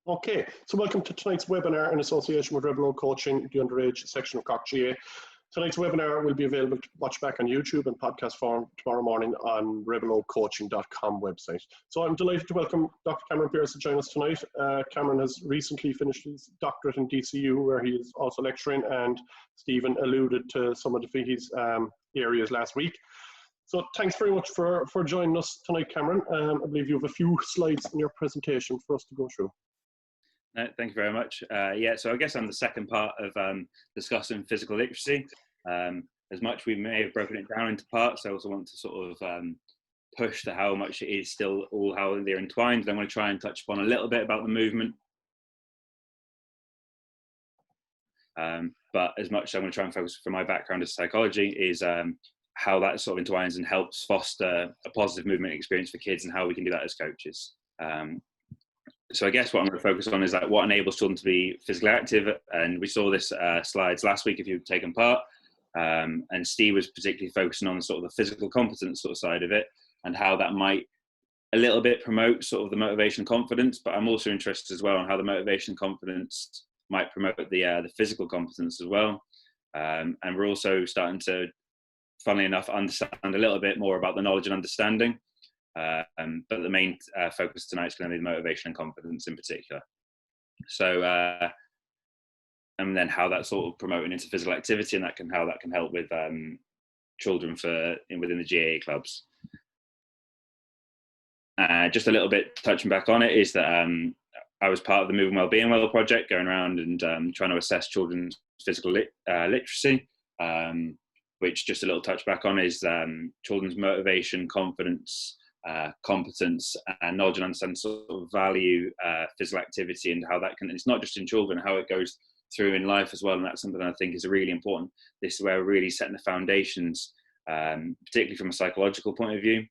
Okay, so welcome to tonight's webinar in association with Rebel Coaching, the underage section of Cork GA. Tonight's webinar will be available to watch back on YouTube and podcast form tomorrow morning on rebelcoaching.com website. So I'm delighted to welcome Dr. Cameron Pearce to join us tonight. Cameron has recently finished his doctorate in DCU, where he is also lecturing, and Stephen alluded to some of his areas last week. So thanks very much for joining us tonight, Cameron. I believe you have a few slides in your presentation for us to go through. Thank you very much. So I guess I'm the second part of discussing physical literacy. As much we may have broken it down into parts, I also want to sort of push to how much it is still all how they're entwined. And I'm going to try and touch upon a little bit about the movement. But as much as I'm going to try and focus from my background as psychology is how that sort of entwines and helps foster a positive movement experience for kids and how we can do that as coaches. So I guess what I'm going to focus on is like what enables children to be physically active, and we saw this slides last week if you've taken part, and Steve was particularly focusing on sort of the physical competence sort of side of it and how that might a little bit promote sort of the motivation and confidence, but I'm also interested as well on how the motivation and confidence might promote the physical competence as well, and we're also starting to, funnily enough, understand a little bit more about the knowledge and understanding. But the main focus tonight is going to be the motivation and confidence in particular. So, and then how that's sort of promoting into physical activity, and how that can help with children within the GAA clubs. Just a little bit touching back on it is that I was part of the Moving Wellbeing Well project, going around and trying to assess children's physical literacy. Which just a little touch back on is children's motivation, confidence, competence, and knowledge and understanding sort of value physical activity, and how that can, it's not just in children, how it goes through in life as well. And that's something I think is really important. This is where we're really setting the foundations, particularly from a psychological point of view,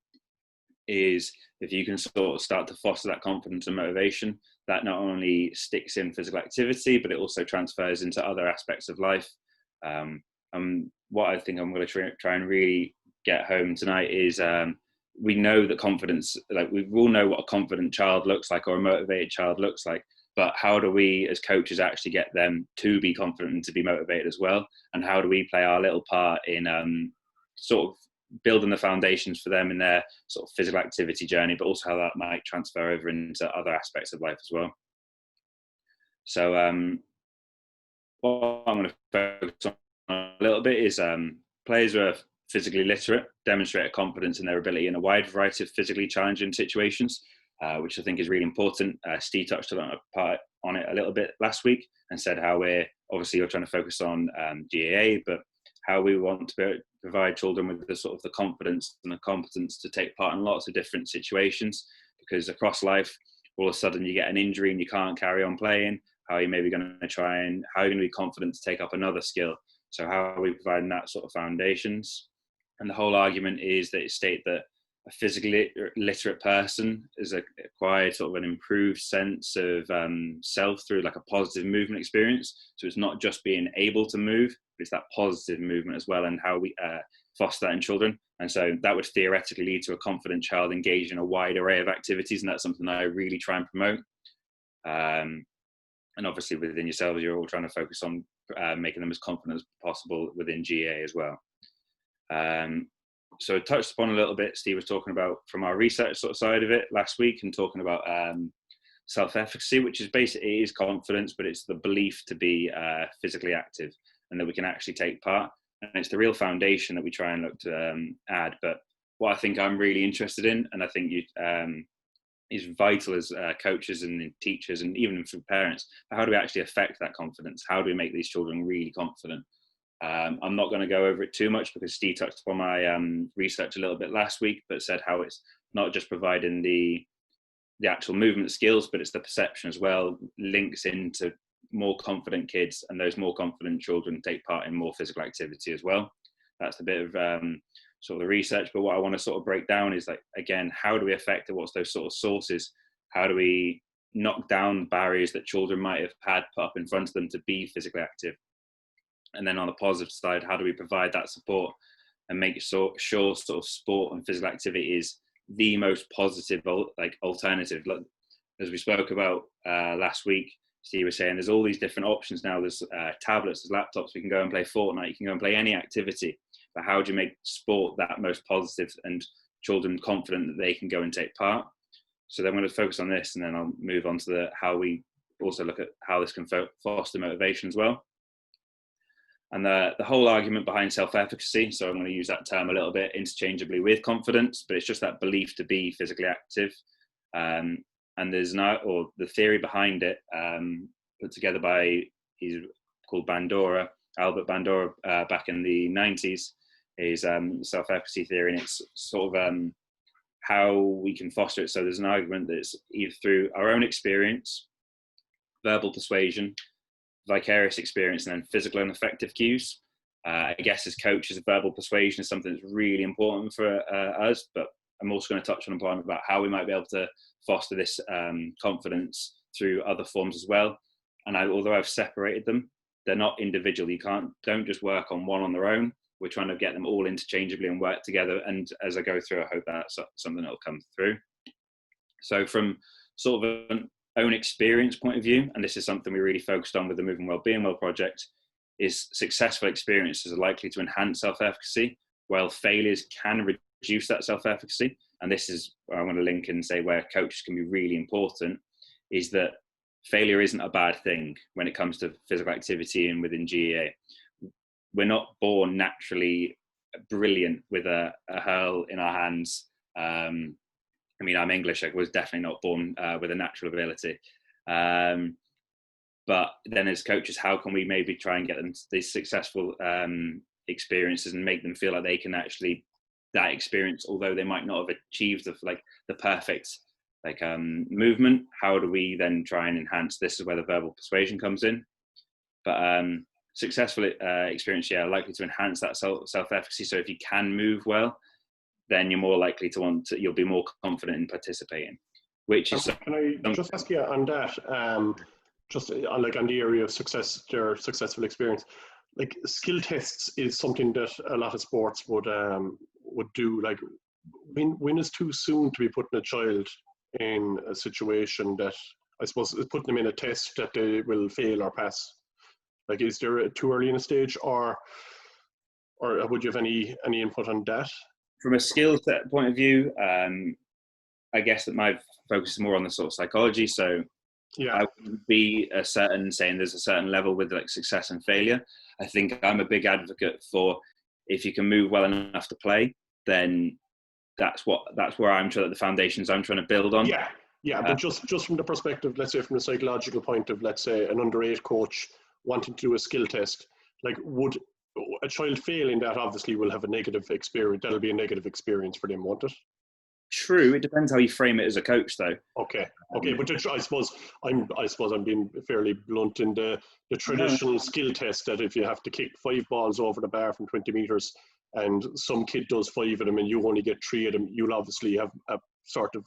is if you can sort of start to foster that confidence and motivation, that not only sticks in physical activity, but it also transfers into other aspects of life. What I think I'm going to try and really get home tonight is we know that confidence, like we all know what a confident child looks like or a motivated child looks like, but how do we as coaches actually get them to be confident and to be motivated as well? And how do we play our little part in sort of building the foundations for them in their sort of physical activity journey, but also how that might transfer over into other aspects of life as well. So what I'm going to focus on a little bit is players who are physically literate demonstrate a confidence in their ability in a wide variety of physically challenging situations, which I think is really important. Steve touched on it a little bit last week and said how we're trying to focus on GAA, but how we want to provide children with the sort of the confidence and the competence to take part in lots of different situations, because across life, all of a sudden you get an injury and you can't carry on playing. How are you maybe going to how are you going to be confident to take up another skill? So how are we providing that sort of foundations? And the whole argument is that it states that a physically literate person is acquired sort of an improved sense of self through like a positive movement experience. So it's not just being able to move, but it's that positive movement as well, and how we foster that in children. And so that would theoretically lead to a confident child engaged in a wide array of activities, and that's something that I really try and promote. And obviously within yourselves, you're all trying to focus on making them as confident as possible within GA as well. So I touched upon a little bit, Steve was talking about from our research sort of side of it last week, and talking about self-efficacy, which is basically is confidence, but it's the belief to be physically active and that we can actually take part. And it's the real foundation that we try and look to add. But what I think I'm really interested in, and I think is vital as coaches and teachers and even for parents, how do we actually affect that confidence? How do we make these children really confident? I'm not going to go over it too much because Steve touched upon my research a little bit last week, but said how it's not just providing the actual movement skills, but it's the perception as well, links into more confident kids, and those more confident children take part in more physical activity as well. That's a bit of sort of the research, but what I want to sort of break down is, like, again, how do we affect it? What's those sort of sources? How do we knock down barriers that children might have had put up in front of them to be physically active? And then on the positive side, how do we provide that support and make sure sort of sport and physical activity is the most positive like alternative? as we spoke about last week, Steve was saying there's all these different options now. There's tablets, there's laptops. We can go and play Fortnite. You can go and play any activity. But how do you make sport that most positive and children confident that they can go and take part? So then I'm going to focus on this, and then I'll move on to how we also look at how this can foster motivation as well. And the whole argument behind self-efficacy, so I'm going to use that term a little bit interchangeably with confidence, but it's just that belief to be physically active. And there's the theory behind it, put together by, he's called Bandura, Albert Bandura, back in the 90s, is self-efficacy theory, and it's sort of how we can foster it. So there's an argument that it's either through our own experience, verbal persuasion, vicarious experience, and then physical and affective cues. I guess as coaches, verbal persuasion is something that's really important for us, but I'm also going to touch on a point about how we might be able to foster this confidence through other forms as well. And although I've separated them, they're not individual. Don't just work on one on their own. We're trying to get them all interchangeably and work together. And as I go through, I hope that's something that'll come through. So from sort of an own experience point of view, and this is something we really focused on with the Moving Well Being Well project, is successful experiences are likely to enhance self-efficacy, while failures can reduce that self-efficacy. And this is where I want to link and say where coaches can be really important, is that failure isn't a bad thing when it comes to physical activity and within GEA. We're not born naturally brilliant with a hurl in our hands. I mean, I'm English. I was definitely not born with a natural ability. But then as coaches, how can we maybe try and get them these successful experiences and make them feel like they can actually, that experience, although they might not have achieved the perfect movement, how do we then try and enhance? This is where the verbal persuasion comes in. But successful experience, likely to enhance that self-efficacy. So if you can move well, then you're more likely to you'll be more confident in participating. Which is, can I just ask you on that? Just on the area of success, their successful experience, like skill tests is something that a lot of sports would do. Like, when is too soon to be putting a child in a situation that, I suppose, is putting them in a test that they will fail or pass? Like, is there too early in a stage, or would you have any input on that? From a skill set point of view, I guess that my focus is more on the sort of psychology. So I wouldn't be saying there's a certain level with like success and failure. I think I'm a big advocate for, if you can move well enough to play, then that's where I'm trying, the foundations I'm trying to build on. But just from the perspective, let's say from a psychological point of, let's say, an under-8 coach wanting to do a skill test, like, would a child fail in that? Obviously will have a negative experience. That'll be a negative experience for them, won't it? True. It depends how you frame it as a coach, though. Okay. But I suppose I'm being fairly blunt in the traditional skill test, that if you have to kick 5 balls over the bar from 20 meters and some kid does 5 of them and you only get 3 of them, you'll obviously have a sort of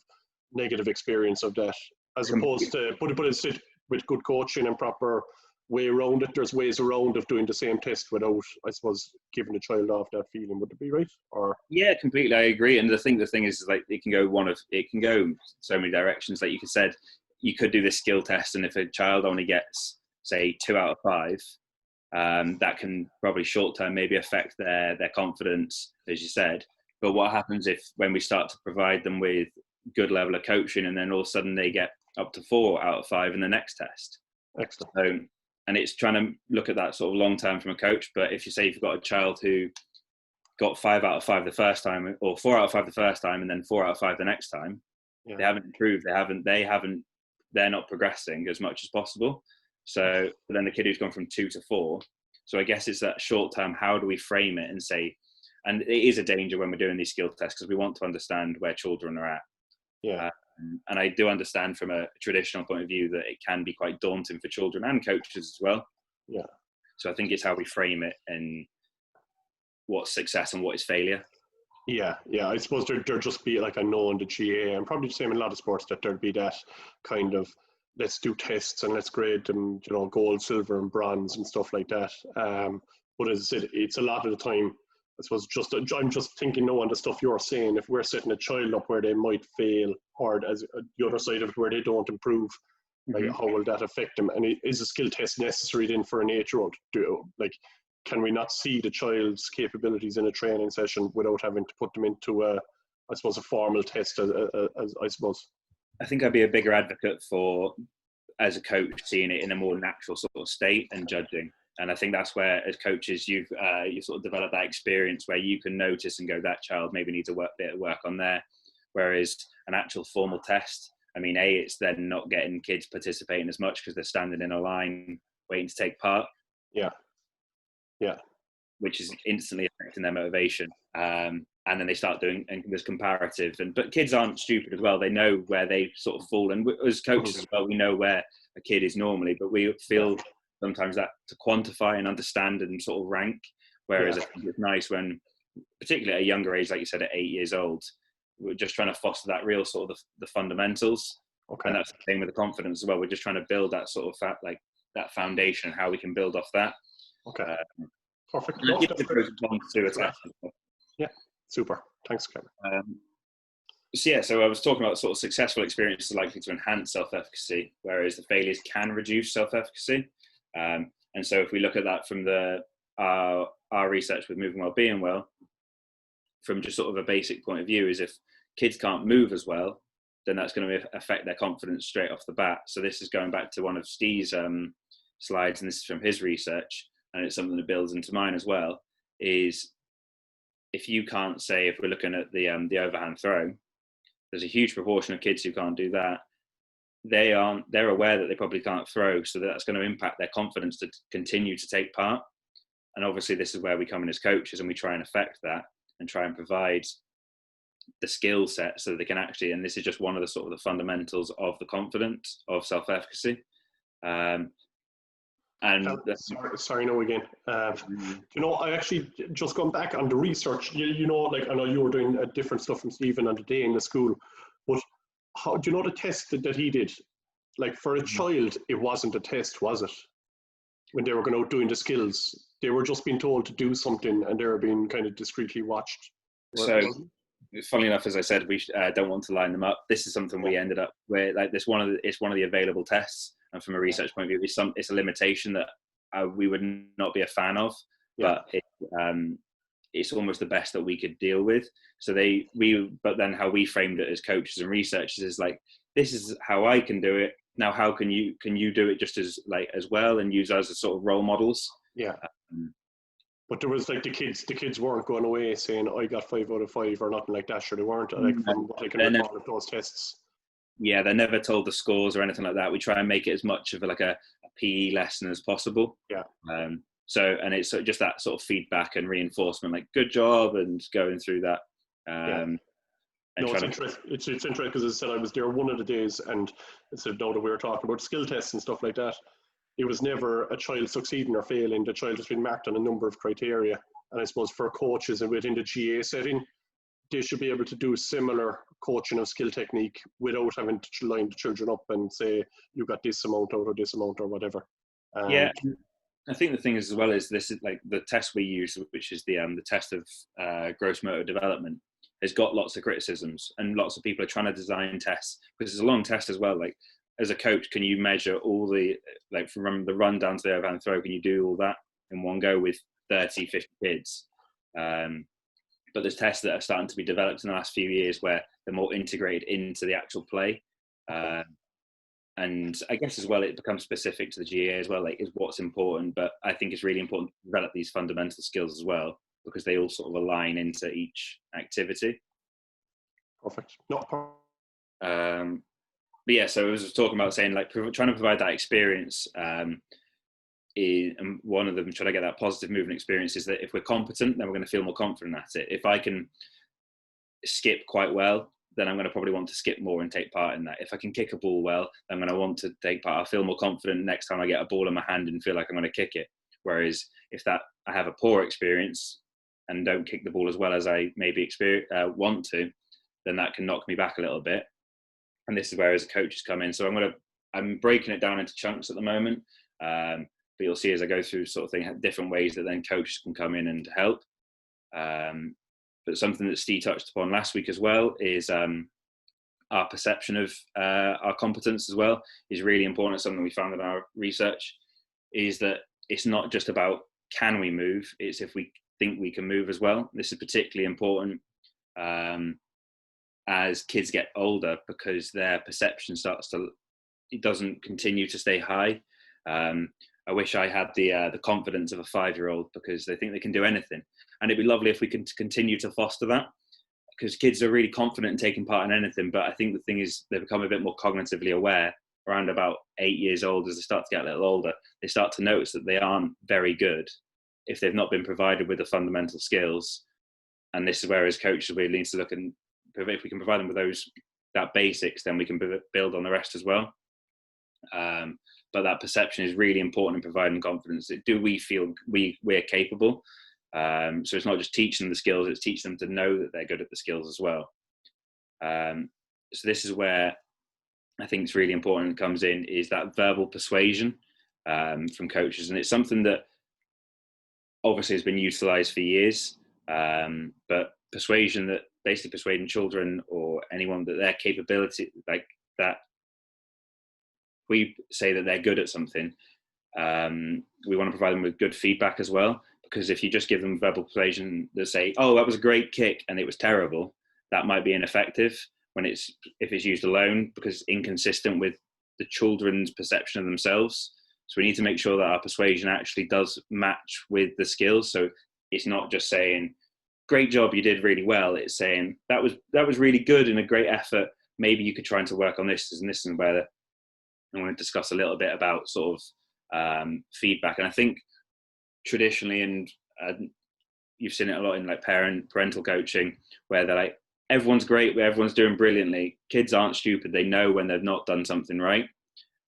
negative experience of that, as opposed to, but it's with good coaching and proper way around it. There's ways around of doing the same test without, I suppose, giving the child off that feeling. Would it be right? Or completely, I agree. And the thing is like, it can go so many directions. Like you said, you could do this skill test, and if a child only gets, say, 2 out of 5, that can probably short term maybe affect their confidence, as you said. But what happens when we start to provide them with good level of coaching, and then all of a sudden they get up to 4 out of 5 in the next test? Excellent. So, and it's trying to look at that sort of long term from a coach. But if you say you've got a child who got 5 out of 5 the first time, or 4 out of 5 the first time, and then 4 out of 5 the next time, they haven't improved. They're not progressing as much as possible. So then the kid who's gone from 2 to 4. So I guess it's that short term. How do we frame it and say? And it is a danger when we're doing these skill tests, because we want to understand where children are at. And I do understand from a traditional point of view that it can be quite daunting for children and coaches as well. So I think it's how we frame it and what's success and what is failure. I suppose there'd just be, like, I know in the GA, and probably the same in a lot of sports, that there'd be that kind of, let's do tests and let's grade them, gold, silver and bronze and stuff like that. But as I said, it's a lot of the time, I suppose I'm just thinking now on the stuff you're saying, if we're setting a child up where they might fail, or as the other side of it where they don't improve, like how will that affect them? And is a skill test necessary then for an 8-year-old? Like, can we not see the child's capabilities in a training session without having to put them into I suppose a formal test, as I suppose? I think I'd be a bigger advocate for, as a coach, seeing it in a more natural sort of state and judging. And I think that's where, as coaches, you sort of develop that experience where you can notice and go, that child maybe needs a bit of work on there. Whereas an actual formal test, I mean, it's then not getting kids participating as much because they're standing in a line waiting to take part. Yeah. Which is instantly affecting their motivation. And then they start doing, and there's comparative. But kids aren't stupid as well. They know where they sort of fall. And as coaches as well, we know where a kid is normally, but we feel sometimes that to quantify and understand and sort of rank. Whereas I think it's nice when, particularly at a younger age, like you said, at 8 years old, we're just trying to foster that real sort of the fundamentals. Okay. And that's the thing with the confidence as well. We're just trying to build that sort of that foundation, how we can build off that. Okay. Perfect. Yeah, super. Thanks, Kevin. So I was talking about sort of successful experiences likely to enhance self-efficacy, whereas the failures can reduce self-efficacy. And so if we look at that from our research with Moving Well, Being Well, from just sort of a basic point of view, is if kids can't move as well, then that's going to affect their confidence straight off the bat. So this is going back to one of Steve's slides, and this is from his research, and it's something that builds into mine as well, is if you can't say, if we're looking at the overhand throw, there's a huge proportion of kids who can't do that. They're aware that they probably can't throw, so that's going to impact their confidence to continue to take part. And obviously this is where we come in as coaches and we try and affect that and try and provide the skill set so that they can actually, and this is just one of the sort of the fundamentals of the confidence of self-efficacy. Sorry, no, again. I actually just gone back on the research. Like I know you were doing different stuff from Stephen on the day in the school, but how do you know the test that he did? Like for a child, it wasn't a test, was it? When they were going out doing the skills, they were just being told to do something, and they were being kind of discreetly watched. So, funnily enough, as I said, we don't want to line them up. This is something we ended up with. Like it's one of the available tests. And from a research point of view, it's a limitation that we would not be a fan of, but it's almost the best that we could deal with. So but then how we framed it as coaches and researchers is like, this is how I can do it. Now, how can you do it just as well and use us as sort of role models? Yeah. But there was like the kids weren't going away saying, I got 5 out of 5 or nothing like that. Sure, they weren't from what I can recall of those tests. Yeah, they're never told the scores or anything like that. We try and make it as much of a PE lesson as possible. Yeah. And it's just that sort of feedback and reinforcement, like good job, and going through that. It's interesting because as I said, I was there one of the days, and instead of now that we were talking about skill tests and stuff like that, it was never a child succeeding or failing. The child has been marked on a number of criteria. And I suppose for coaches and within the GA setting, they should be able to do similar coaching of skill technique without having to line the children up and say, you got this amount out of this amount or whatever. I think the thing is as well is this is like the test we use, which is the test of gross motor development, has got lots of criticisms, and lots of people are trying to design tests because it's a long test as well. Like as a coach, can you measure all the, like from the run down to the overhand throw, can you do all that in one go with 30, 50 kids? But there's tests that are starting to be developed in the last few years where they're more integrated into the actual play. And I guess as well, it becomes specific to the GA as well, like is what's important. But I think it's really important to develop these fundamental skills as well, because they all sort of align into each activity. Perfect. But yeah, so I was talking about saying like trying to provide that experience, and one of them trying to get that positive movement experience is that if we're competent, then we're going to feel more confident at it. If I can skip quite well, then I'm going to probably want to skip more and take part in that. If I can kick a ball well, I'm going to want to take part. I feel more confident next time I get a ball in my hand and feel like I'm going to kick it. Whereas if I have a poor experience and don't kick the ball as well as I maybe want to, then that can knock me back a little bit. And this is where as coaches come in. So I'm breaking it down into chunks at the moment. But you'll see as I go through sort of thing, different ways that then coaches can come in and help. But something that Steve touched upon last week as well is our perception of our competence as well is really important. Something we found in our research is that it's not just about can we move, it's if we think we can move as well. This is particularly important as kids get older, because their perception it doesn't continue to stay high. I wish I had the confidence of a 5-year-old, because they think they can do anything. And it'd be lovely if we can continue to foster that, because kids are really confident in taking part in anything. But I think the thing is, they become a bit more cognitively aware around about 8 years old. As they start to get a little older, they start to notice that they aren't very good if they've not been provided with the fundamental skills. And this is where, as coaches, we need to look, and if we can provide them with that basics, then we can build on the rest as well. But that perception is really important in providing confidence. Do we feel we're capable? So it's not just teaching them the skills, it's teaching them to know that they're good at the skills as well. So this is where I think it's really important comes in, is that verbal persuasion from coaches. And it's something that obviously has been utilized for years, but persuasion, that basically persuading children or anyone that their capability, like that we say that they're good at something, we want to provide them with good feedback as well. Because if you just give them verbal persuasion, they say, oh, that was a great kick and it was terrible, that might be ineffective if it's used alone, because it's inconsistent with the children's perception of themselves. So we need to make sure that our persuasion actually does match with the skills. So it's not just saying, great job, you did really well. It's saying, that was really good and a great effort. Maybe you could try to work on this and this, and where I want to discuss a little bit about sort of feedback. And I think traditionally, and you've seen it a lot in like parental coaching, where they're like, everyone's great, everyone's doing brilliantly. Kids aren't stupid. They know when they've not done something right.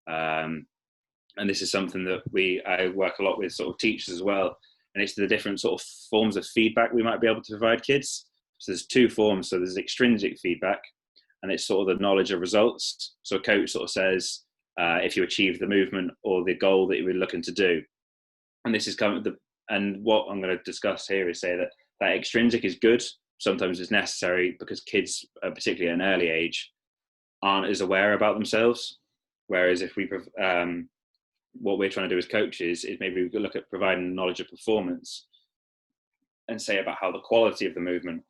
And this is something that I work a lot with sort of teachers as well. And it's the different sort of forms of feedback we might be able to provide kids. So there's 2 forms. So there's extrinsic feedback, and it's sort of the knowledge of results. So a coach sort of says, if you achieve the movement or the goal that you were looking to do. And this is and what I'm going to discuss here is say that extrinsic is good. Sometimes it's necessary, because kids, particularly at an early age, aren't as aware about themselves. Whereas if what we're trying to do as coaches is maybe we could look at providing knowledge of performance and say about how the quality of the movement,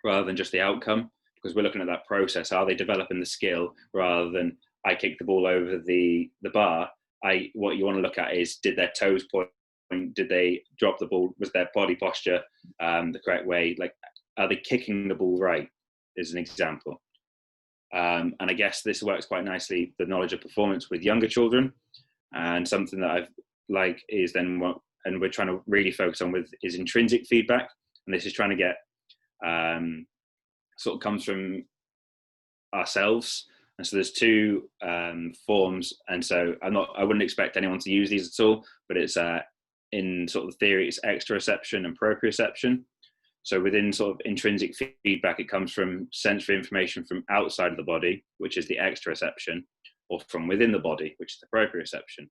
rather than just the outcome, because we're looking at that process. Are they developing the skill, rather than I kicked the ball over the bar? What you want to look at is, did their toes point? Did they drop the ball? Was their body posture the correct way? Like, are they kicking the ball right? Is an example. And I guess this works quite nicely, the knowledge of performance with younger children. And something that I've like is then and we're trying to really focus on is intrinsic feedback. And this is trying to get sort of comes from ourselves. And so there's 2 forms. And so I wouldn't expect anyone to use these at all, but it's in sort of theory, it's exteroception and proprioception. So within sort of intrinsic feedback, it comes from sensory information from outside of the body, which is the exteroception, or from within the body, which is the proprioception.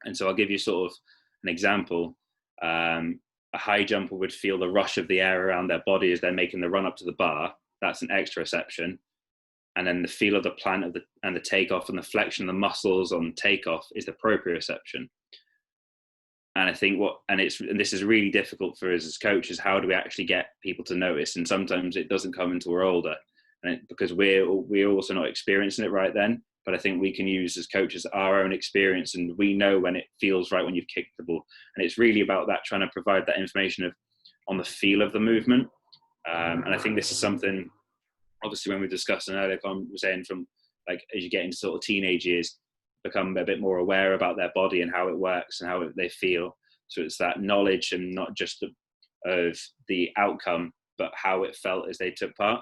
And so I'll give you sort of an example. A high jumper would feel the rush of the air around their body as they're making the run up to the bar. That's an exteroception. And then the feel of the plant and the takeoff and the flexion of the muscles on takeoff is the proprioception. And I think this is really difficult for us as coaches. How do we actually get people to notice? And sometimes it doesn't come until we're older, because we're also not experiencing it right then. But I think we can use as coaches our own experience, and we know when it feels right when you've kicked the ball. And it's really about that, trying to provide that information on the feel of the movement. And I think this is something, obviously, when we discussed an earlier conversation, from like as you get into sort of teenage years, become a bit more aware about their body and how it works and how they feel. So it's that knowledge, and not just of the outcome, but how it felt as they took part.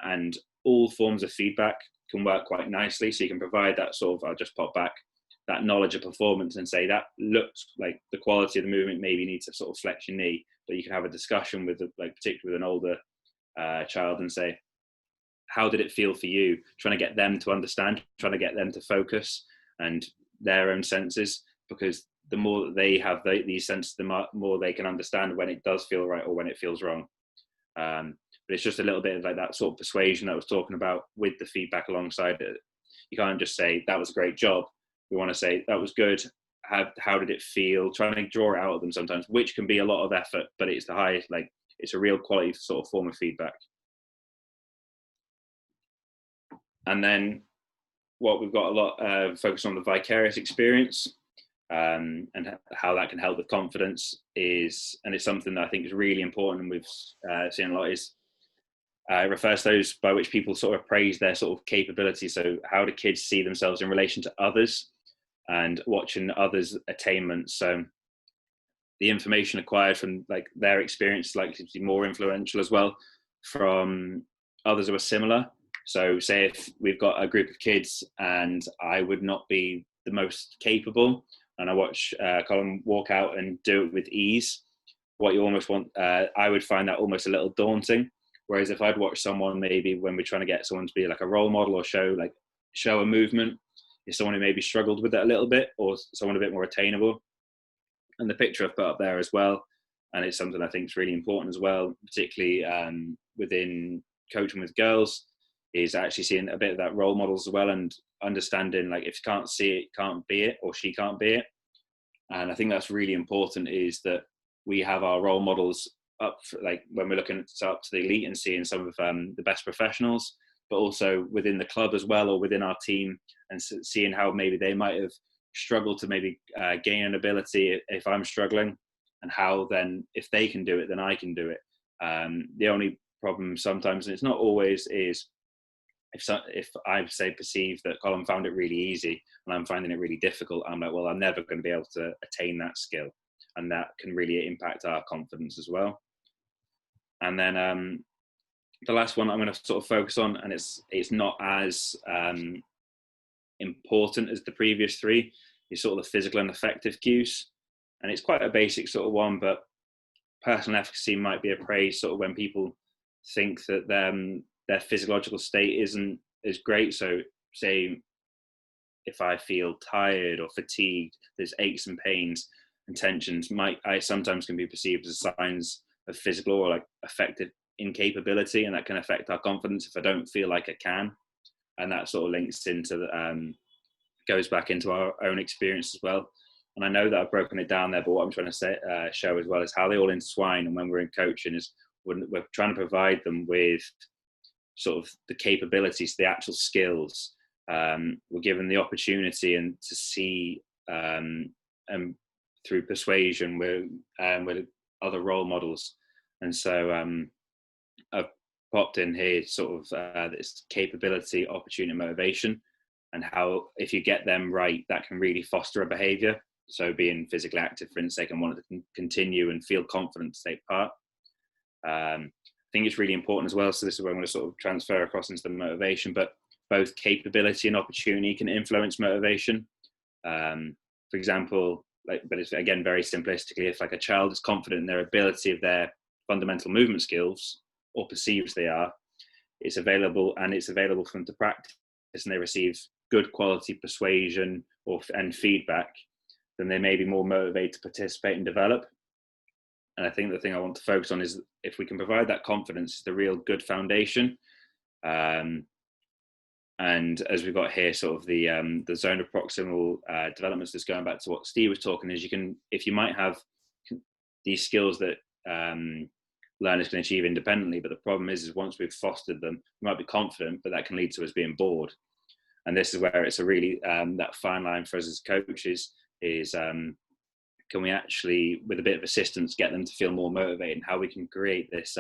And all forms of feedback can work quite nicely. So you can provide that sort of, I'll just pop back, that knowledge of performance and say that looks like the quality of the movement, maybe you need to sort of flex your knee, but you can have a discussion with, particularly with an older child, and say, how did it feel for you? Trying to get them to understand, trying to get them to focus and their own senses, because the more that they have these senses, the more they can understand when it does feel right or when it feels wrong. But it's just a little bit of like that sort of persuasion that I was talking about with the feedback alongside it. You can't just say, that was a great job. We want to say, that was good. How did it feel? Trying to draw it out of them sometimes, which can be a lot of effort, but it's the highest, like, it's a real quality sort of form of feedback. And then what we've got a lot focus on the vicarious experience, and how that can help with confidence is, and it's something that I think is really important, and we've seen a lot, is it refers to those by which people sort of appraise their sort of capability. So how do kids see themselves in relation to others and watching others' attainments? So the information acquired from like their experience is likely to be more influential as well from others who are similar. So say if we've got a group of kids and I would not be the most capable, and I watch Colin walk out and do it with ease, what you almost want, I would find that almost a little daunting. Whereas if I'd watch someone, maybe when we're trying to get someone to be like a role model or show a movement, is someone who maybe struggled with it a little bit, or someone a bit more attainable. And the picture I've put up there as well, and it's something I think is really important as well, particularly within coaching with girls, is actually seeing a bit of that role models as well, and understanding like if you can't see it, can't be it, or she can't be it. And I think that's really important, is that we have our role models up for, like when we're looking up to the elite and seeing some of the best professionals, but also within the club as well, or within our team, and seeing how maybe they might have struggled to maybe gain an ability if I'm struggling, and how then if they can do it, then I can do it. The only problem sometimes, and it's not always, is if I say perceive that Colin found it really easy and I'm finding it really difficult, I'm like, well, I'm never going to be able to attain that skill, and that can really impact our confidence as well. And then the last one I'm going to sort of focus on, and it's not as important as the previous three, is sort of the physical and affective cues. And it's quite a basic sort of one, but personal efficacy might be appraised sort of when people think that their physiological state isn't as great. So say if I feel tired or fatigued, there's aches and pains and tensions, I sometimes can be perceived as signs of physical or like affective incapability, and that can affect our confidence if I don't feel like I can. And that sort of links into goes back into our own experience as well. And I know that I've broken it down there, but what I'm trying to show as well is how they all intertwine. And when we're in coaching, is we're trying to provide them with sort of the capabilities, the actual skills. We're given the opportunity and to see, and through persuasion, with other role models. And so I've popped in here sort of this capability, opportunity, and motivation, and how if you get them right, that can really foster a behavior. So being physically active, for instance, and wanting to continue and feel confident to take part. I think it's really important as well. So this is where I'm going to sort of transfer across into the motivation, but both capability and opportunity can influence motivation. For example, but it's again very simplistically, if like a child is confident in their ability of their fundamental movement skills, or perceives they are, it's available for them to practice, and they receive good quality persuasion and feedback, then they may be more motivated to participate and develop. And I think the thing I want to focus on is if we can provide that confidence, it's the real good foundation. And as we've got here, sort of the zone of proximal developments, that's going back to what Steve was talking, is if you might have these skills that learners can achieve independently, but the problem is once we've fostered them, we might be confident, but that can lead to us being bored. And this is where it's a really that fine line for us as coaches is can we actually, with a bit of assistance, get them to feel more motivated, and how we can create this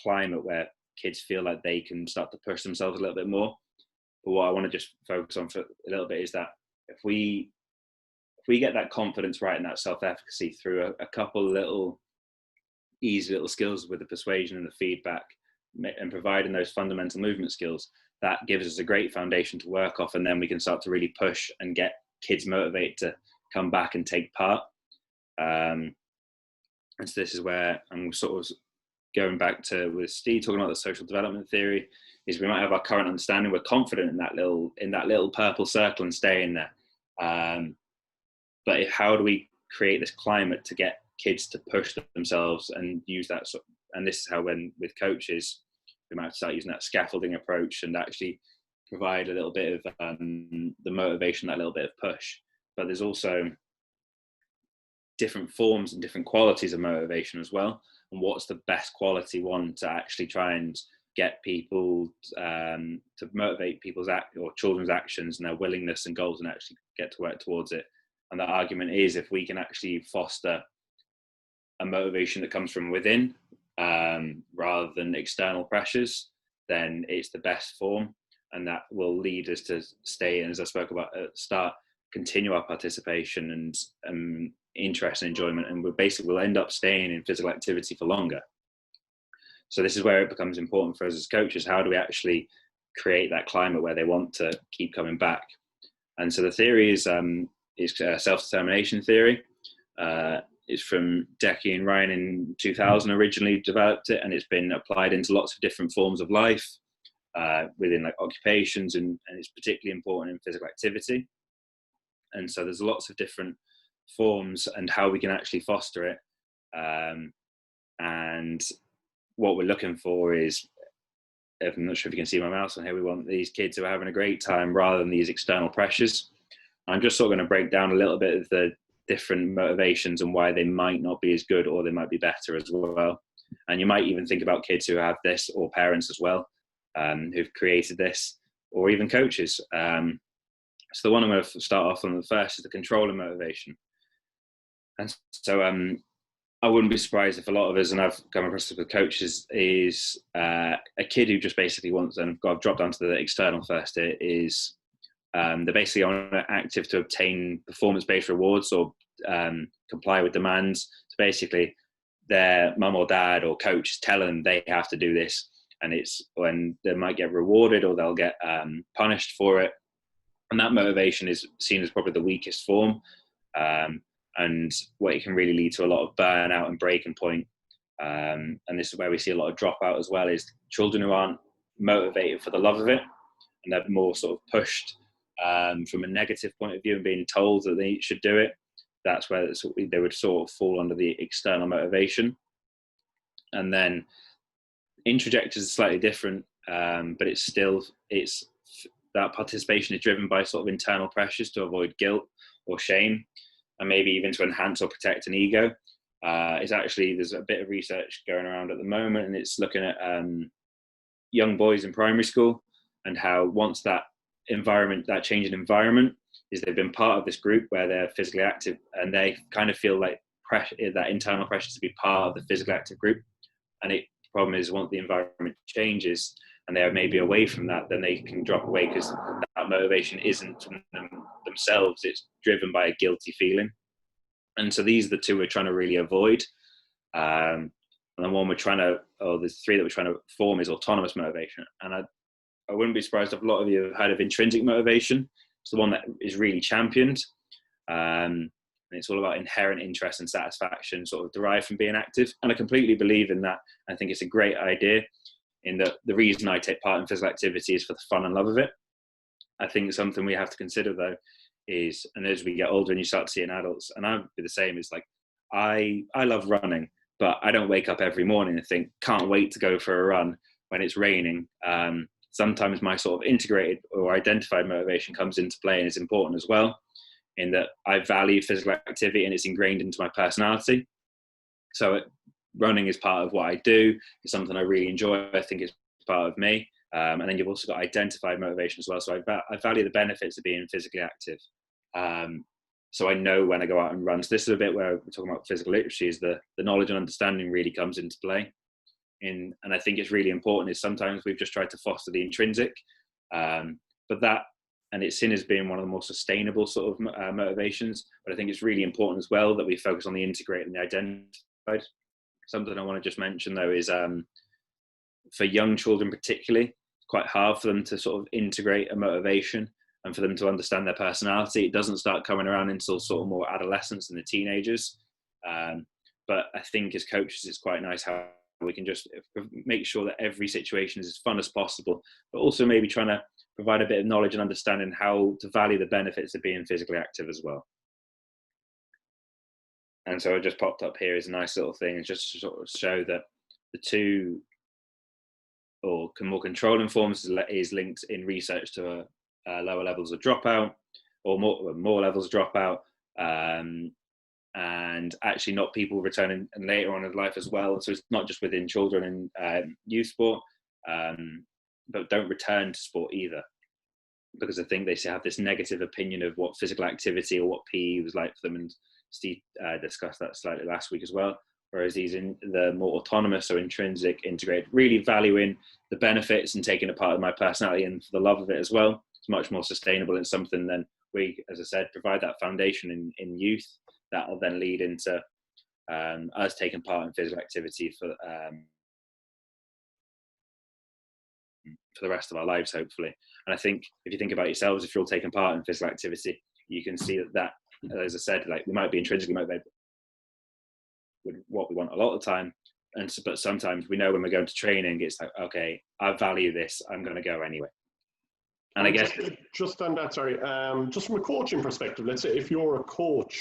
climate where kids feel like they can start to push themselves a little bit more. But what I want to just focus on for a little bit is that if we get that confidence right and that self-efficacy through a couple little easy little skills with the persuasion and the feedback, and providing those fundamental movement skills, that gives us a great foundation to work off, and then we can start to really push and get kids motivated to come back and take part. And so this is where I'm sort of going back to with Steve talking about the social development theory, is we might have our current understanding, we're confident in that little purple circle and staying there. But how do we create this climate to get kids to push themselves and use that. And this is how, when with coaches, we might have to start using that scaffolding approach and actually provide a little bit of the motivation, that little bit of push. But there's also different forms and different qualities of motivation as well. And what's the best quality one to actually try and get people to motivate people's or children's actions and their willingness and goals, and actually get to work towards it. And the argument is, if we can actually foster a motivation that comes from within rather than external pressures, then it's the best form, and that will lead us to stay in, as I spoke about at the start, continue our participation and interest and enjoyment, and we'll end up staying in physical activity for longer. So this is where it becomes important for us as coaches. How do we actually create that climate where they want to keep coming back? And so the theory is self-determination theory. It's from Decky and Ryan in 2000 originally developed it, and it's been applied into lots of different forms of life within like occupations, and it's particularly important in physical activity. And so there's lots of different forms and how we can actually foster it. And what we're looking for is, I'm not sure if you can see my mouse on here, we want these kids who are having a great time rather than these external pressures. I'm just sort of going to break down a little bit of the different motivations and why they might not be as good, or they might be better as well. And you might even think about kids who have this, or parents as well, who've created this, or even coaches. So the one I'm going to start off on the first is the controlling motivation. And so I wouldn't be surprised if a lot of us, and I've come across this with coaches, is a kid who just basically wants, and I've dropped onto the external first, is they're basically on active to obtain performance-based rewards or comply with demands. So basically their mum or dad or coach is telling them they have to do this, and it's when they might get rewarded or they'll get punished for it. And that motivation is seen as probably the weakest form. And what it can really lead to a lot of burnout and breaking point. And this is where we see a lot of dropout as well, is children who aren't motivated for the love of it, and they're more sort of pushed from a negative point of view and being told that they should do it. That's where they would sort of fall under the external motivation. And then introjectors is slightly different, but it's that participation is driven by sort of internal pressures to avoid guilt or shame, and maybe even to enhance or protect an ego. There's a bit of research going around at the moment, and it's looking at young boys in primary school, and how once that change in environment is, they've been part of this group where they're physically active, and they kind of feel like that internal pressure to be part of the physically active group. And the problem is, once the environment changes and they're maybe away from that, then they can drop away, because that motivation isn't from themselves, it's driven by a guilty feeling. And so these are the two we're trying to really avoid. And the one the three that we're trying to form is autonomous motivation. And I wouldn't be surprised if a lot of you have heard of intrinsic motivation. It's the one that is really championed. And it's all about inherent interest and satisfaction sort of derived from being active. And I completely believe in that. I think it's a great idea, in that the reason I take part in physical activity is for the fun and love of it. I think something we have to consider though is, and as we get older and you start to see in adults, and I'd be the same, is like, I love running, but I don't wake up every morning and think, can't wait to go for a run when it's raining. Sometimes my sort of integrated or identified motivation comes into play and is important as well, in that I value physical activity and it's ingrained into my personality. So running is part of what I do. It's something I really enjoy. I think it's part of me. And then you've also got identified motivation as well. So I value the benefits of being physically active. So I know when I go out and run. So this is a bit where we're talking about physical literacy, is the knowledge and understanding really comes into play. And I think it's really important, is sometimes we've just tried to foster the intrinsic, and it's seen as being one of the more sustainable sort of motivations. But I think it's really important as well that we focus on the integrated and the identified. Something I want to just mention though is for young children particularly, it's quite hard for them to sort of integrate a motivation and for them to understand their personality. It doesn't start coming around until sort of more adolescents and the teenagers. But I think as coaches, it's quite nice how we can just make sure that every situation is as fun as possible, but also maybe trying to provide a bit of knowledge and understanding how to value the benefits of being physically active as well. And so it just popped up here as a nice little thing, and just to sort of show that the two or more controlling forms is linked in research to lower levels of dropout, or more levels of dropout, and actually not people returning and later on in life as well. So it's not just within children and youth sport, but don't return to sport either, because I think they have this negative opinion of what physical activity or what PE was like for them. And Steve discussed that slightly last week as well. Whereas these in the more autonomous or intrinsic integrated, really valuing the benefits and taking it part of my personality and for the love of it as well. It's much more sustainable and something than we, as I said, provide that foundation in youth that will then lead into us taking part in physical activity for the rest of our lives, hopefully. And I think if you think about yourselves, if you're all taking part in physical activity, you can see that, as I said, like we might be intrinsically motivated with what we want a lot of the time, but sometimes we know when we're going to training, it's like, okay, I value this, I'm going to go anyway. And I guess just on that, sorry, just from a coaching perspective, let's say if you're a coach,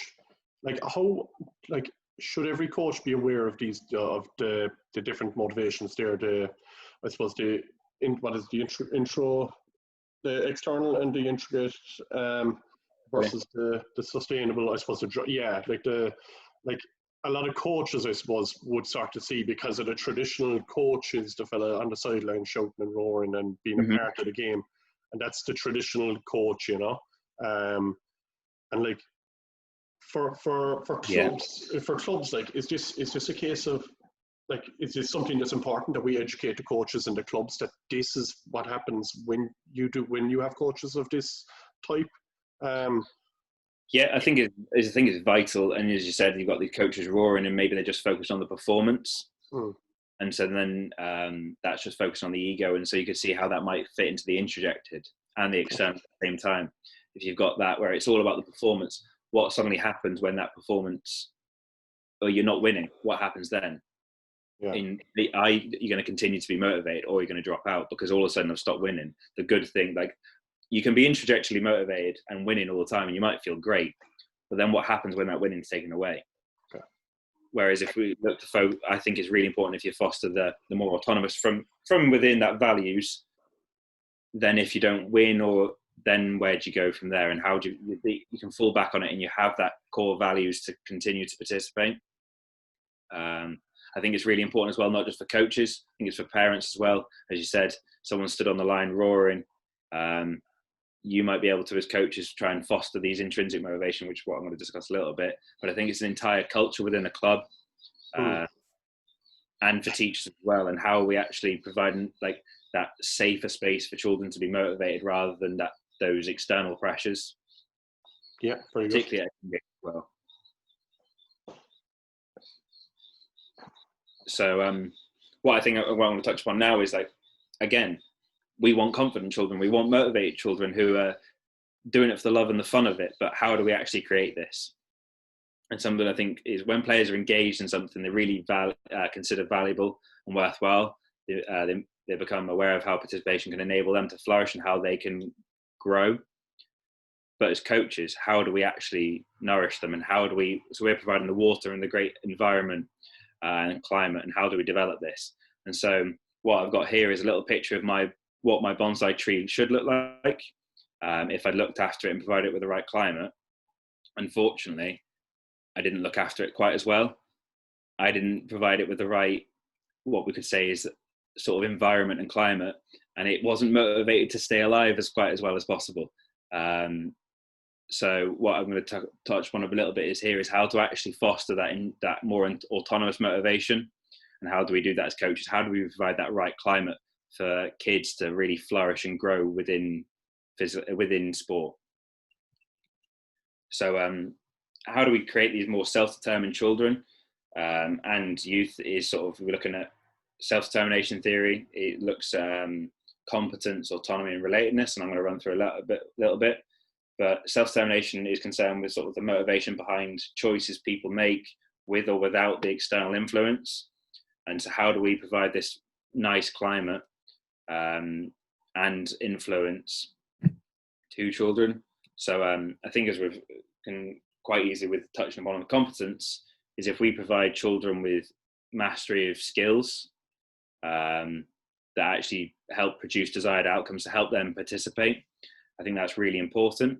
like how, like should every coach be aware of these of the different motivations there? I suppose what is the intro, the external and the integrate versus the sustainable. I suppose like a lot of coaches, I suppose, would start to see, because of the traditional coach is the fella on the sideline shouting and roaring and being a part of the game, and that's the traditional coach, you know. And like for clubs, like is this a case of like, is this something that's important that we educate the coaches and the clubs that this is what happens when you have coaches of this type? Yeah, I think it's vital. And as you said, you've got these coaches roaring, and maybe they're just focused on the performance. And so then that's just focused on the ego. And so you can see how that might fit into the introjected and the external at the same time. If you've got that where it's all about the performance, what suddenly happens when that performance, or you're not winning, what happens then? Yeah. You're going to continue to be motivated, or you're going to drop out because all of a sudden I've stopped winning. The good thing, like, you can be introjectually motivated and winning all the time, and you might feel great, but then what happens when that winning is taken away? Okay. Whereas if we look to I think it's really important, if you foster the more autonomous from within that values, then if you don't win, or then where do you go from there, and how do you can fall back on it, and you have that core values to continue to participate. I think it's really important as well, not just for coaches, I think it's for parents as well. As you said, someone stood on the line roaring. You might be able to, as coaches, try and foster these intrinsic motivation, which is what I'm going to discuss a little bit. But I think it's an entire culture within a club, and for teachers as well, and how we actually provide like that safer space for children to be motivated rather than those external pressures. Yeah, very good. Particularly as well. So what I want to touch upon now is, like, again, we want confident children, we want motivated children who are doing it for the love and the fun of it, but how do we actually create this? And something I think is, when players are engaged in something they really consider valuable and worthwhile, they become aware of how participation can enable them to flourish and how they can grow. But as coaches, how do we actually nourish them, and so we're providing the water and the great environment and climate, and how do we develop this? And so what I've got here is a little picture of what my bonsai tree should look like if I'd looked after it and provided it with the right climate. Unfortunately, I didn't look after it quite as well. I didn't provide it with the right, what we could say is sort of environment and climate, and it wasn't motivated to stay alive quite as well as possible. So what I'm going to touch upon a little bit is how to actually foster that more autonomous motivation, and how do we do that as coaches? How do we provide that right climate for kids to really flourish and grow within sport? So how do we create these more self-determined children and youth? Is sort of, we're looking at self-determination theory. It looks competence, autonomy, and relatedness, and I'm going to run through a little bit. But self-determination is concerned with sort of the motivation behind choices people make with or without the external influence. And so how do we provide this nice climate and influence to children? So I think, as we've can quite easily with touching upon the competence, is if we provide children with mastery of skills that actually help produce desired outcomes to help them participate. I think that's really important.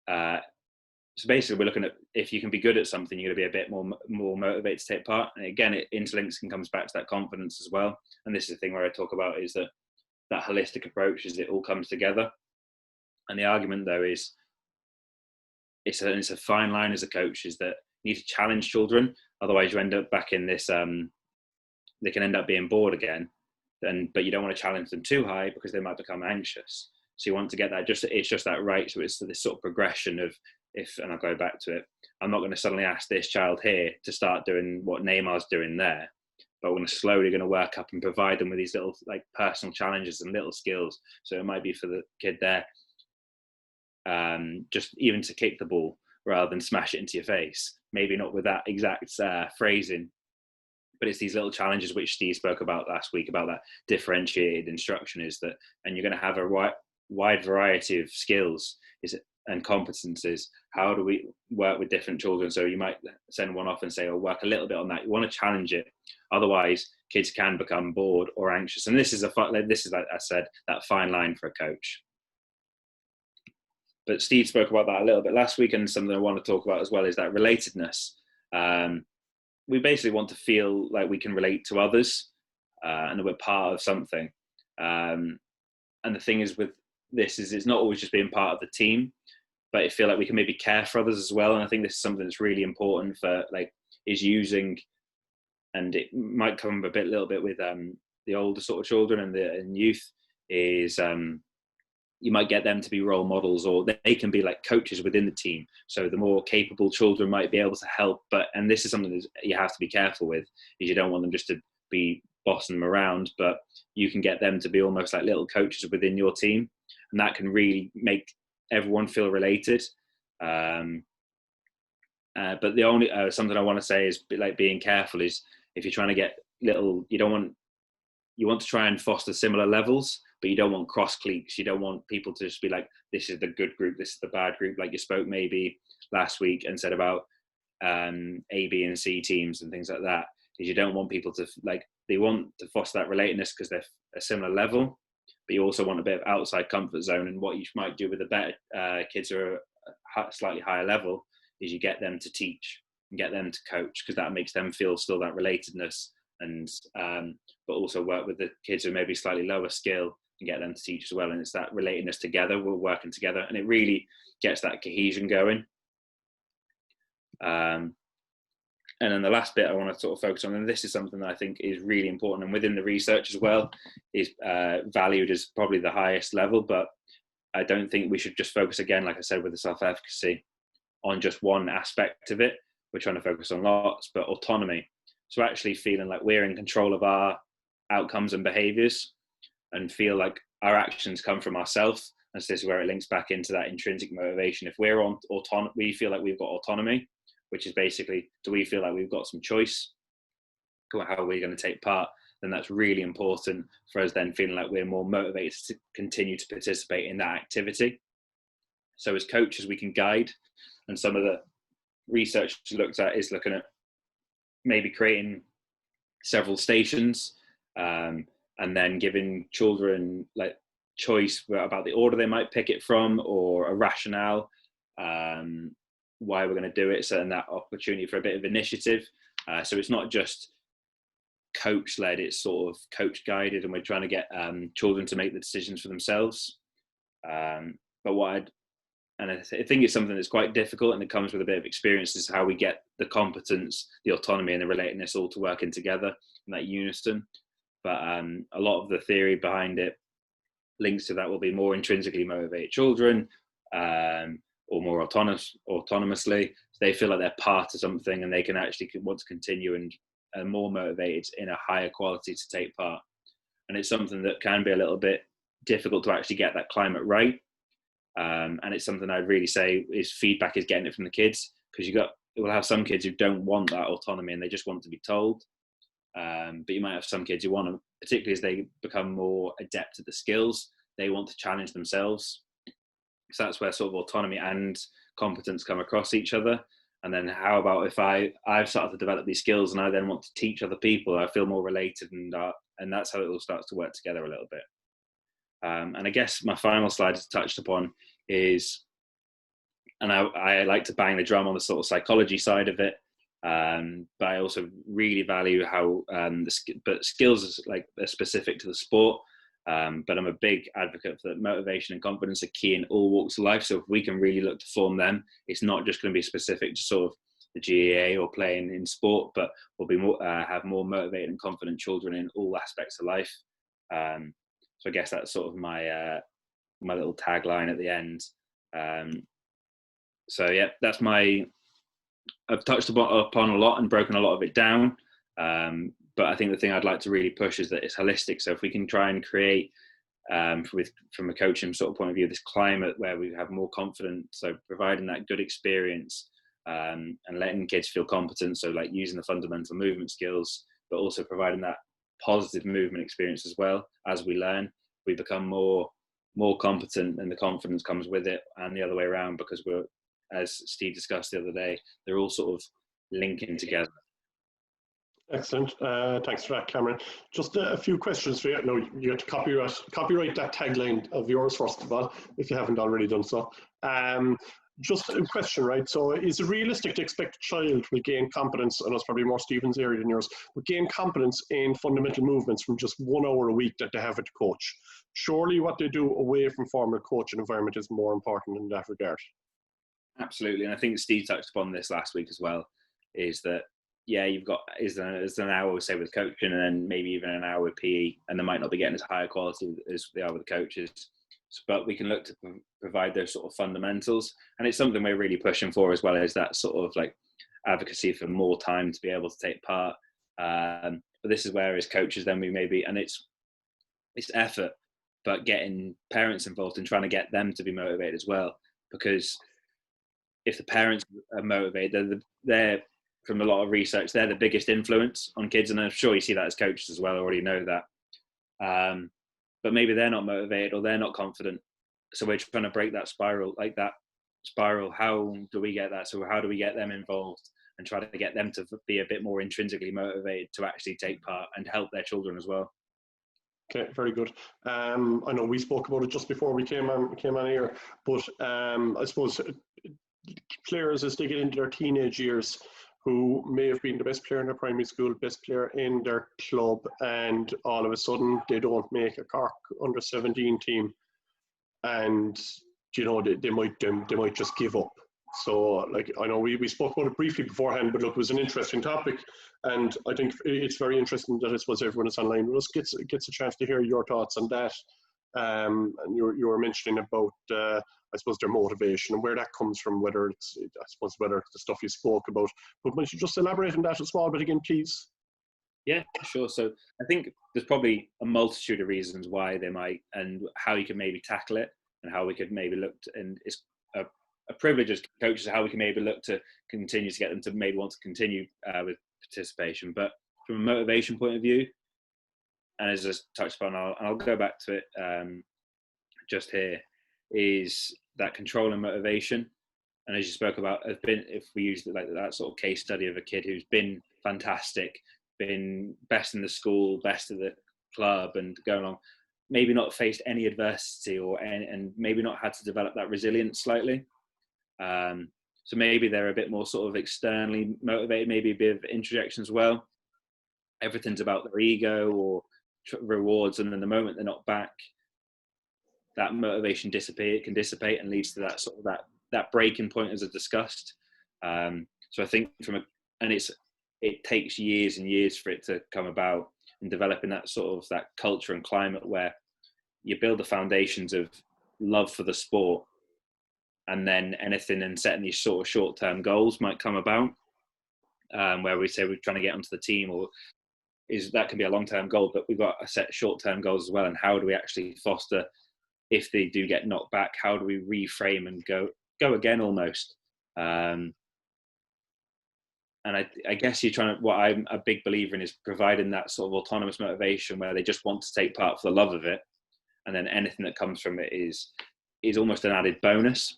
So basically, we're looking at, if you can be good at something, you're going to be a bit more motivated to take part. And again, it interlinks and comes back to that confidence as well. And this is the thing where I talk about is that holistic approach is it all comes together. And the argument, though, is it's a fine line as a coach, is that you need to challenge children. Otherwise, you end up back in this, they can end up being bored again. But you don't want to challenge them too high because they might become anxious. So you want to get that, it's just that right. So it's this sort of progression of, and I'll go back to it, I'm not going to suddenly ask this child here to start doing what Neymar's doing there, but we're slowly going to work up and provide them with these little like personal challenges and little skills. So it might be for the kid there, just even to kick the ball rather than smash it into your face. Maybe not with that exact phrasing, but it's these little challenges which Steve spoke about last week about that differentiated instruction, is that, and you're going to have a wide variety of skills and competences. How do we work with different children? So you might send one off and say, work a little bit on that. You want to challenge it. Otherwise, kids can become bored or anxious. And this is, like I said, that fine line for a coach. But Steve spoke about that a little bit last week, and something I want to talk about as well is that relatedness. We basically want to feel like we can relate to others and that we're part of something. And the thing is with this is it's not always just being part of the team, but I feel like we can maybe care for others as well. And I think this is something that's really important for is using, and it might come a little bit with the older sort of children and youth, is you might get them to be role models, or they can be like coaches within the team. So the more capable children might be able to help, and this is something that you have to be careful with, is you don't want them just to be bossing them around, but you can get them to be almost like little coaches within your team. And that can really make everyone feel related. But the only something I want to say is like being careful is if you're trying to get little, you want to try and foster similar levels, but you don't want cross cliques. You don't want people to just be like, this is the good group, this is the bad group. Like you spoke maybe last week and said about A, B, and C teams and things like that. Is you don't want people to they want to foster that relatedness because they're a similar level, but you also want a bit of outside comfort zone. And what you might do with the better kids who are a slightly higher level is you get them to teach and get them to coach, because that makes them feel still that relatedness, and but also work with the kids who are maybe slightly lower skill and get them to teach as well. And it's that relatedness together, we're working together, and it really gets that cohesion going. And then the last bit I want to sort of focus on, and this is something that I think is really important, and within the research as well, is valued as probably the highest level, but I don't think we should just focus, again, like I said, with the self-efficacy, on just one aspect of it. We're trying to focus on lots, but autonomy. So actually feeling like we're in control of our outcomes and behaviors, and feel like our actions come from ourselves. And so this is where it links back into that intrinsic motivation. If we're on autonomy, we feel like we've got autonomy, which is basically, do we feel like we've got some choice? How are we going to take part? Then that's really important for us then feeling like we're more motivated to continue to participate in that activity. So as coaches, we can guide, and some of the research looked at is looking at maybe creating several stations and then giving children like choice about the order they might pick it from, or a rationale why we're going to do it, so and that opportunity for a bit of initiative. So it's not just coach led, it's sort of coach guided, and we're trying to get children to make the decisions for themselves. But I think it's something that's quite difficult, and it comes with a bit of experience, is how we get the competence, the autonomy, and the relatedness all to working together in that unison. But a lot of the theory behind it links to that will be more intrinsically motivated children, or more autonomously. So they feel like they're part of something, and they can actually want to continue and are more motivated in a higher quality to take part. And it's something that can be a little bit difficult to actually get that climate right. And it's something I'd really say is feedback is getting it from the kids, because we'll have some kids who don't want that autonomy and they just want to be told. But you might have some kids who want to, particularly as they become more adept at the skills, they want to challenge themselves. So that's where sort of autonomy and competence come across each other. And then how about if I've started to develop these skills and I then want to teach other people, I feel more related, and that's how it all starts to work together a little bit. And I guess my final slide has touched upon is, and I like to bang the drum on the sort of psychology side of it, but I also really value how but skills are specific to the sport. But I'm a big advocate for that motivation and confidence are key in all walks of life. So if we can really look to form them, it's not just going to be specific to sort of the GAA or playing in sport, but we'll be have more motivated and confident children in all aspects of life. So I guess that's sort of my my little tagline at the end. So yeah, that's I've touched upon a lot and broken a lot of it down. But I think the thing I'd like to really push is that it's holistic. So if we can try and create, from a coaching sort of point of view, this climate where we have more confidence, so providing that good experience and letting kids feel competent, so like using the fundamental movement skills, but also providing that positive movement experience as well. As we learn, we become more competent, and the confidence comes with it, and the other way around, because we're, as Steve discussed the other day, they're all sort of linking together. Excellent. Thanks for that, Cameron. Just a few questions for you. No, you have to copyright that tagline of yours, first of all, if you haven't already done so. Just a question, right? So is it realistic to expect a child will gain competence, and it's probably more Stephen's area than yours, but gain competence in fundamental movements from just 1 hour a week that they have with the coach? Surely what they do away from formal coaching environment is more important in that regard. Absolutely. And I think Steve touched upon this last week as well, is that, yeah, you've got is an hour, say, with coaching, and then maybe even an hour with PE, and they might not be getting as high quality as they are with the coaches. But we can look to provide those sort of fundamentals, and it's something we're really pushing for as well, as that sort of like advocacy for more time to be able to take part. But this is where, as coaches, then we maybe, and it's effort, but getting parents involved and trying to get them to be motivated as well, because if the parents are motivated, they're from a lot of research, they're the biggest influence on kids. And I'm sure you see that as coaches as well, already know that. But maybe they're not motivated or they're not confident. So we're trying to break that spiral, How do we get that? So how do we get them involved and try to get them to be a bit more intrinsically motivated to actually take part and help their children as well? Okay, very good. I know we spoke about it just before we came on here, but I suppose players, as they get into their teenage years, who may have been the best player in their primary school, best player in their club, and all of a sudden they don't make a Cork under-17 team, and they might just give up. So, like, I know we spoke about it briefly beforehand, but look, it was an interesting topic, and I think it's very interesting that I suppose everyone that's online with us gets a chance to hear your thoughts on that. And you were mentioning about I suppose their motivation and where that comes from, whether it's the stuff you spoke about. But might you just elaborate on that a small bit again, please? Yeah, sure. So I think there's probably a multitude of reasons why they might, and how you can maybe tackle it, and how we could maybe look to, and it's a privilege as coaches, how we can maybe look to continue to get them to maybe want to continue with participation. But from a motivation point of view, and as I touched upon, I'll go back to it just here, is that control and motivation. And as you spoke about, if we use like that sort of case study of a kid who's been fantastic, been best in the school, best of the club, and going along, maybe not faced any adversity and maybe not had to develop that resilience slightly. So maybe they're a bit more sort of externally motivated, maybe a bit of introjection as well. Everything's about their ego or rewards, and in the moment they're not back, that motivation can dissipate and leads to that sort of that breaking point, as I discussed. So I think it takes years and years for it to come about, and developing that sort of that culture and climate where you build the foundations of love for the sport, and then anything and setting these sort of short-term goals might come about, where we say we're trying to get onto the team, or that can be a long-term goal, but we've got to set short-term goals as well. And how do we actually foster, if they do get knocked back, how do we reframe and go again almost? And I guess what I'm a big believer in is providing that sort of autonomous motivation where they just want to take part for the love of it, and then anything that comes from it is almost an added bonus.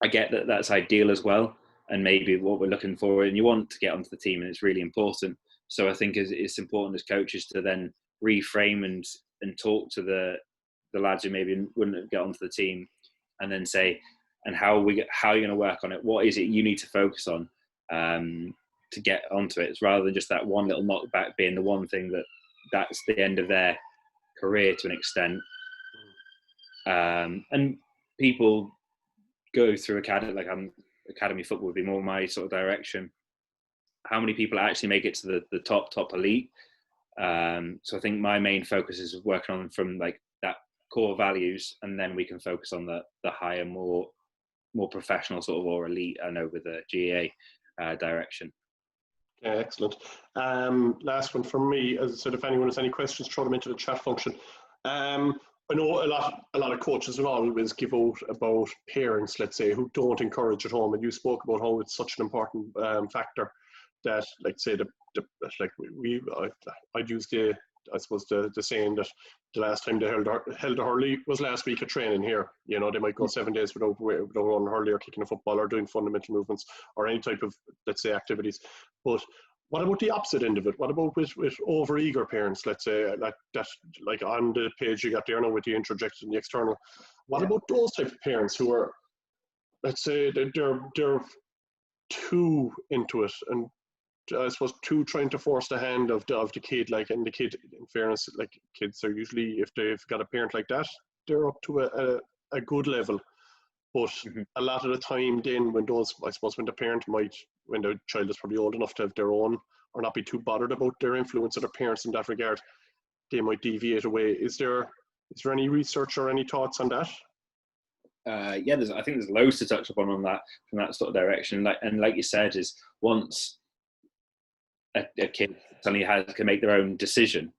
I get that that's ideal as well, and maybe what we're looking for, and you want to get onto the team, and it's really important. So I think it's important as coaches to then reframe and talk to the lads who maybe wouldn't get onto the team, and then say, and how are you going to work on it? What is it you need to focus on to get onto it? It's rather than just that one little knockback being the one thing that's the end of their career to an extent. And people go through academy football would be more my sort of direction. How many people actually make it to the top elite? So I think my main focus is working on from like that core values, and then we can focus on the higher, more professional sort of, or elite, I know, with the GA direction. Yeah, excellent. Last one from me. As I said, if anyone has any questions, throw them into the chat function. I know a lot of coaches will always give out about parents, let's say, who don't encourage at home, and you spoke about how it's such an important factor that, like, say, I'd use the saying that the last time they held a hurley was last week at training here. You know, they might go 7 days without running hurley or kicking a football or doing fundamental movements or any type of, let's say, activities. But what about the opposite end of it? What about with over-eager parents, let's say, like on the page you got there now with the introject and the external? What about those type of parents who are, let's say, they're too into it, and I suppose too trying to force the hand of the kid, like, and the kid, in fairness, like, kids are usually, if they've got a parent like that, they're up to a good level. But a lot of the time then when the parent when the child is probably old enough to have their own, or not be too bothered about their influence of their parents in that regard, they might deviate away. Is there any research or any thoughts on that? I think there's loads to touch upon on that, from that sort of direction. Like you said, is once a kid suddenly can make their own decision,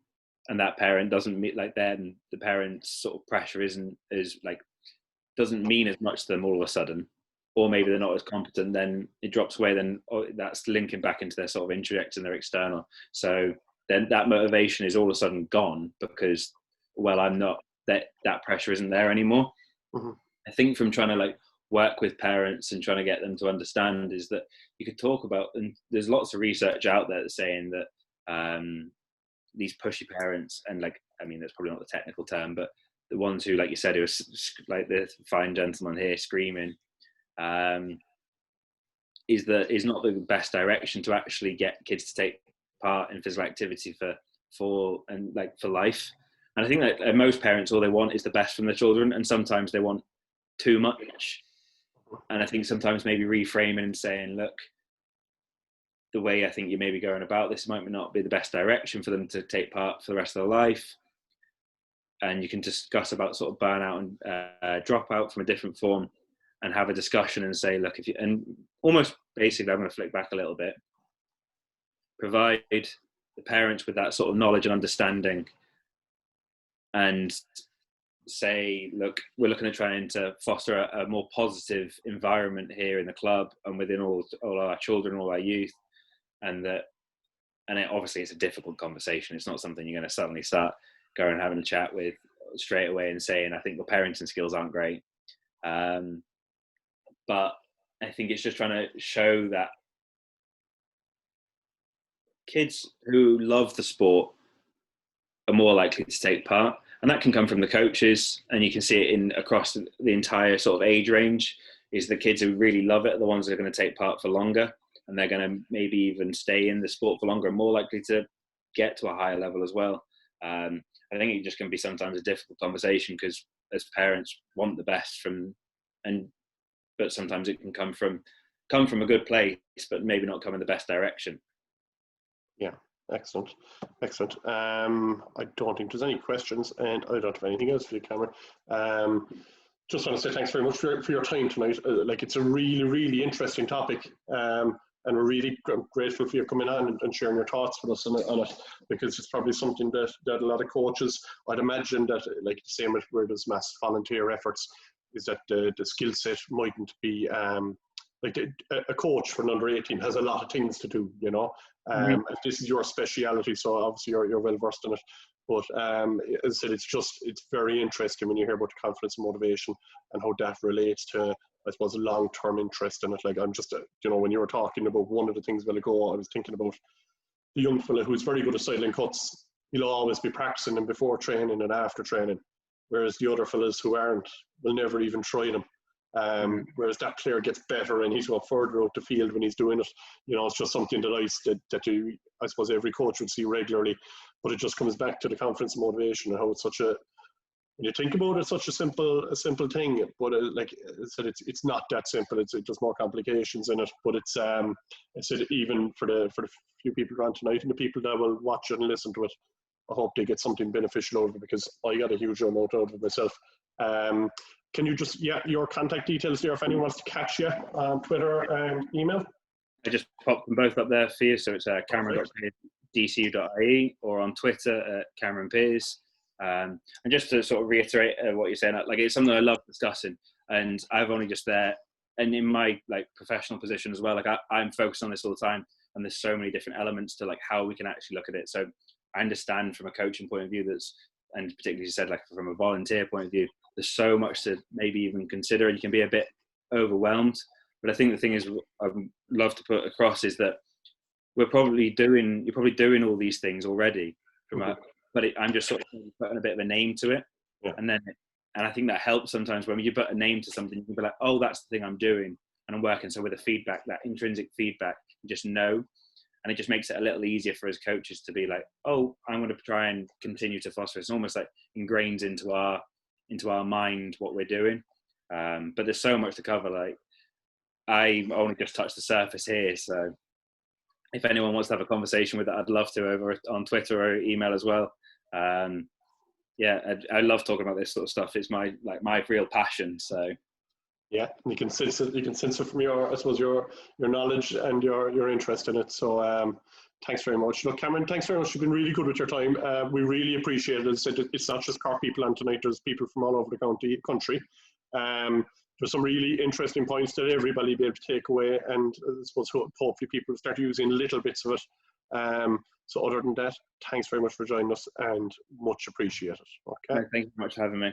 and that parent doesn't meet, like, then the parent's sort of pressure doesn't mean as much to them all of a sudden, or maybe they're not as competent, then it drops away, then that's linking back into their sort of introject and their external. So then that motivation is all of a sudden gone because, well, I'm not, that pressure isn't there anymore. I think from trying to, like, work with parents and trying to get them to understand is that you could talk about, and there's lots of research out there that's saying that these pushy parents, and, like, I mean, that's probably not the technical term, but the ones who, like you said, who was like the fine gentleman here screaming, is not the best direction to actually get kids to take part in physical activity for life. And I think that most parents, all they want is the best from their children, and sometimes they want too much. And I think sometimes maybe reframing and saying, look, the way I think you may be going about this might not be the best direction for them to take part for the rest of their life. And you can discuss about sort of burnout and dropout from a different form, and have a discussion and say, look, and almost basically, I'm going to flick back a little bit, provide the parents with that sort of knowledge and understanding, and say, look, we're looking at trying to foster a more positive environment here in the club and within all our children, all our youth, and obviously it's a difficult conversation. It's not something you're going to suddenly start going and having a chat with straight away and saying, I think your parenting skills aren't great. But I think it's just trying to show that kids who love the sport are more likely to take part. And that can come from the coaches, and you can see it across the entire sort of age range, is the kids who really love it are the ones that are going to take part for longer, and they're going to maybe even stay in the sport for longer and more likely to get to a higher level as well. I think it just can be sometimes a difficult conversation, because as parents want the best but sometimes it can come from a good place, but maybe not come in the best direction. Yeah. Excellent. I don't think there's any questions, and I don't have anything else for you, Cameron. Just want to say thanks very much for your time tonight. It's a really, really interesting topic, and we're really grateful for you coming on and sharing your thoughts with us on it, because it's probably something that a lot of coaches, I'd imagine that, like the same as where there's mass volunteer efforts, is that the skill set mightn't be a coach for an under 18 has a lot of things to do, you know. If this is your speciality, so obviously you're well versed in it. But as I said, it's very interesting when you hear about the confidence and motivation and how that relates to I suppose, a long-term interest in it. Like, I'm just, you know, when you were talking about one of the things a while ago, I was thinking about the young fella who's very good at sideline cuts. He'll always be practicing them before training and after training, whereas the other fellas who aren't will never even try them. Whereas that player gets better and he's got further out the field when he's doing it. You know, it's just something that I suppose every coach would see regularly, but it just comes back to the confidence and motivation and how it's such a, when you think about it, such a simple thing, but like I said, it's not that simple. It's just more complications in it. But it's I said, even for the few people around tonight and the people that will watch it and listen to it, I hope they get something beneficial out of it, because I got a huge amount out of it myself. Can you just, your contact details there if anyone wants to catch you on Twitter and email? I just popped them both up there for you. So it's cameron.dcu.ie or on Twitter at Cameron Pears. And just to sort of reiterate what you're saying, like, it's something I love discussing, and I've only just there, and in my like professional position as well, like I'm focused on this all the time, and there's so many different elements to like how we can actually look at it. So I understand from a coaching point of view and particularly you said like from a volunteer point of view, there's so much to maybe even consider, and you can be a bit overwhelmed. But I think the thing is, I'd love to put across is that you're probably doing all these things already but I'm just sort of putting a bit of a name to it. And I think that helps sometimes when you put a name to something, you can be like, oh, that's the thing I'm doing and I'm working. So with the feedback, that intrinsic feedback, you just know, and it just makes it a little easier for us coaches to be like, oh, I'm going to try and continue to foster. It's almost like ingrains into our mind what we're doing. But there's so much to cover. Like, I only just touched the surface here, so if anyone wants to have a conversation with it, I'd love to over on Twitter or email as well. I love talking about this sort of stuff. It's my real passion. So yeah, you can sense it. You can sense it from your knowledge and your interest in it. So thanks very much. Look, Cameron, thanks very much. You've been really good with your time. We really appreciate it. It's not just Cork people on tonight. There's people from all over the country. There's some really interesting points that everybody will be able to take away, and I suppose hopefully people start using little bits of it. So other than that, thanks very much for joining us, and much appreciated. Okay. Thank you very much for having me.